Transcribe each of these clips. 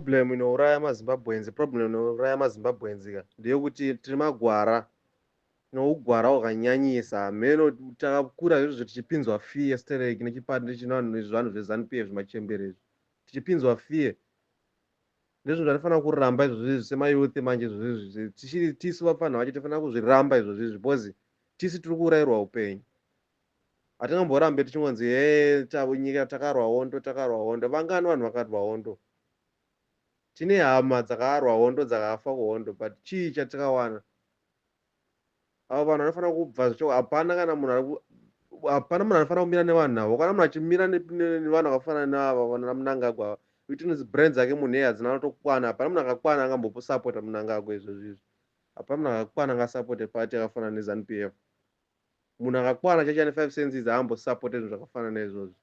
problem inouraya mazimbabwenzi problem inouraya mazimbabwenzi ka ndeyekuti tiri magwara nougwara hwakanyanyisa mheno takakura izvozvo tichipinzwa fiye stereki nechipande chinanhu zvanhu zvezanup f zvimachemberezvi tichipinzwa fiye ndizvo zvatifanira kuramba izvozvizvi semayuthi manje izvozvizvi tichiri tisu vafanha vacho tifanira kuzviramba izvozvizvi bhozi tisi tiri kuurayirwa upenyu hatingamborambe tichingonzi nyika takarwa hondo vangani vanhu vakarwa hondo tine hama dzakarwa hondo dzakafa kuhondo but chii chatikawana avo vanhu vanofanira kubva zvicho hapana munhu anofanira kumira nevanhu navo kana munhu achimira nevanhu vakafanana neava vana munangagwa itinisi brain dzake munhu iye hadzina natokwana hapana munhu akakwana angambosapota munangagwa izvozvizvi hapana munhu akakwana angasapote pati akafanana nezanup f munhu akakwana chacho ane 5 senses aambosapote zvinhu zvakafanana naizvozvo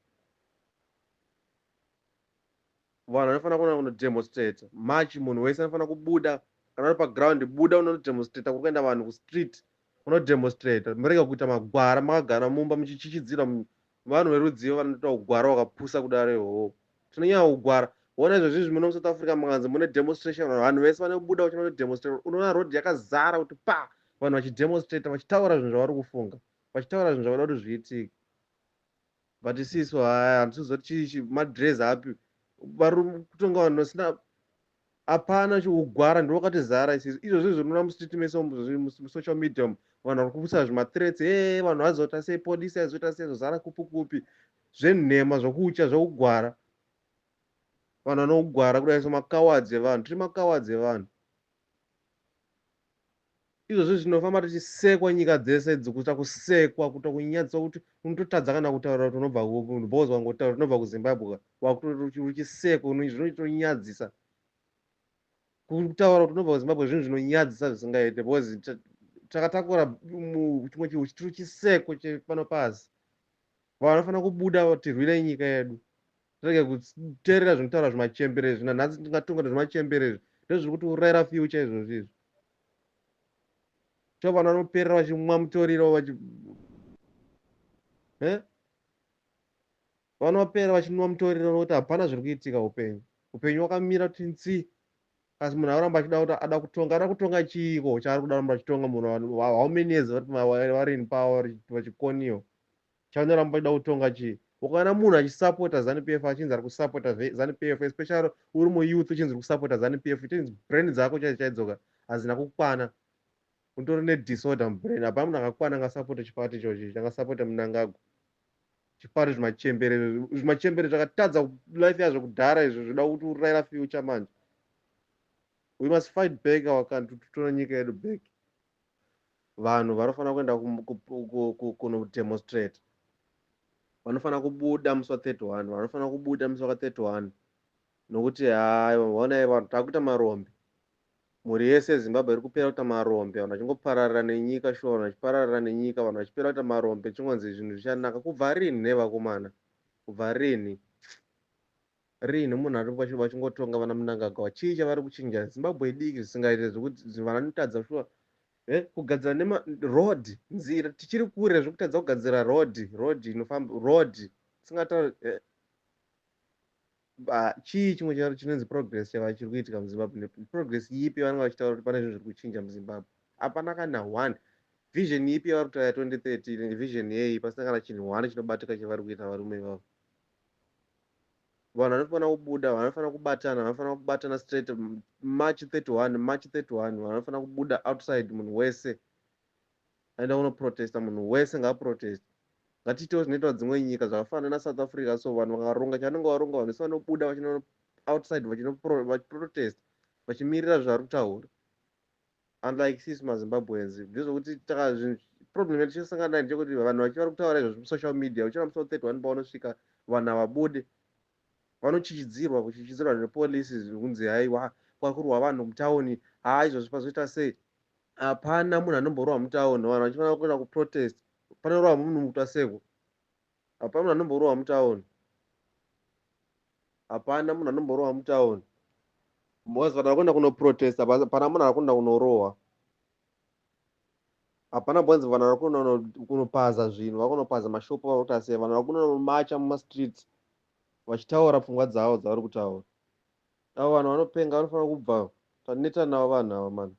vanhu vanofanira kuona kunodemonstrata march munhu wese anofanira kubuda kana uri paground buda unodemonstrata kuri kuenda vanhu kustreet unodemonstrata murege kuita magwara makagara mumba muchichichidzira vanhu verudzivo vanoita ugwara hwakapusa kudaro ihwohwo tinonyanya kugwara ona izvozvizvi muno musouth africa mukanzi mune demonstration vanhu vese vane kubuda vachinodemonstrata unoona rodhi yakazara kuti pa vanhu vachidemonstrata vachitaura zvinhu zvavari kufunga vachitaura zvinhu zvavada kuti zviitike but isisu haya handisizoti chii madress api vari kutonga vanhu vasina hapana chiugwara ndowakatizara isisu izvozvi zvinoona mustreet mese musocial media vanhu vari kupusa zvimathreats vanhu vazoita sei polisi aizoita sei zozara kupi kupi zvenhema zvokucha zvougwara vanhu vanougwara kudai somakawadzi evanhu tiri makawadzi evanhu izvozvi zvinofamba tichisekwa nyika dzese dzikuita kusekwa kuita kunyadzisa kuti unototadza kana kutaura kuti unobva kupi bhos wangotaura unobva kuzimbabwe uchisekwa zvinotonyadzisa kutaura kuti unobva kuzimbabwe zvinhu zvinonyadzisa zvisingaite bcause takatakura chimwe chiuchi tiri chiseko chepano pasi vanhu vanofanira kubuda tirwirei nyika yedu tirege kuteerera zvinotaura zvimachemberezvi nanhasi tingatonga nezvimachemberezvi ndozviri kuti urayira future izvozvizvi cho vanhu vanoperera vachimwa mutoriro vanopera vachinwa mutoriro nokuti hapana zviri kuitika upenyu hwakamira kuti nzi asi munhu aramba achida kuti ada kutonga chiiko chaari kuda ramba achitonga munhu how many years vari in power vachikoniwa chanoramba achida kutonga chii ukaona munhu achisapota zanup f achinzi ari kusapota zanup f especially uri muyouth uchinzi uri kusapota zanup f ichinzi brain dzako chaidzoka hazina kukwana utori nedisorder mubrain hapana munhu akakwana angasapota chipati ichochi angasapota munangagwa chipati zvimachembere zvakatadza life yazvo kudhara izvo zvida kuti urayira future manje we must fight back our country totore nyika yedu back vanhu vanofanira kuenda kunodemonstrate vanofanira kubuda musi wa31 vanofanira kubuda musi waka31 nokuti onai vanhu takuita marombe mhuri yese yezimbabwe iri kupera kuita marombe vanhu vachingopararira nenyika shuwa vanhu vachipararira nenyika vanhu vachipera kuita marombe chingonzi zvinhu zvichanaka kubva rini nevakomana kubva rini munhu ari vachingotonga vana munangagwa chii chavari kuchinja zimbabwe idiki zvisingaite zvokuti vanotadza shuwa kugadzira rod nzira tichiri kure zvekutadza kugadzira rod inofamba rod tisingatauri chii chimwe chinonzi progress chava chiri kuitika muzimbabwe progress ipi yavanenge vachitaura kuti pane zvinhu zviri kuchinja muzimbabwe hapana kana 1 vision ipi yavari kutaura 2013 vision yei pasina kana chinhu 1 chinobatika chavari kuita varume ivavo vanhu vanofanira kubuda vanofanira kubatana vanofanira kubatana straight march 31 vanhu vanofanira kubuda outside munhu wese aenda kunoprotesta munhu wese ngaaprotest ngatiitewo zvinoitwa dzimwe nyika zvakafanana nasouth africa so vanhu vakaronga chavanenge varonga vanhu vese vanobuda vachino outside vachiprotest vachimirira zvavari kutaura unlike sisi mazimbabwenzi ndezvokuti problem yatichisangana nayo ndechekuti vanhu vachivari kutaura izvozvo musocial media uchiona musi wa31 pavanosvika vanhu havabude vanochichidzirwa nepolisi kunzi haiwa kwakurwa vanhu mutauni izvozvi pazoita sei hapana munhu anomborwa mutauni vanhu vachifanira kuenda kuprotest panorwa munhu mutaseko hapana munhu anomborwa mutauni hapana munhu anomborwa mutauni bcause vanhu vakuenda kunoprotesta pana munhu ari kuenda kunorohwa hapana bwanzi vanhu vari kuenda kunopaza zvinhu vakunopaza mashopu vakuita sei vanhu vari kunomacha mumastreets vachitaura pfungwa dzavo dzavari kutaura avo vanhu vanopenga vanofanira kubva taneta navo vanhu ava mani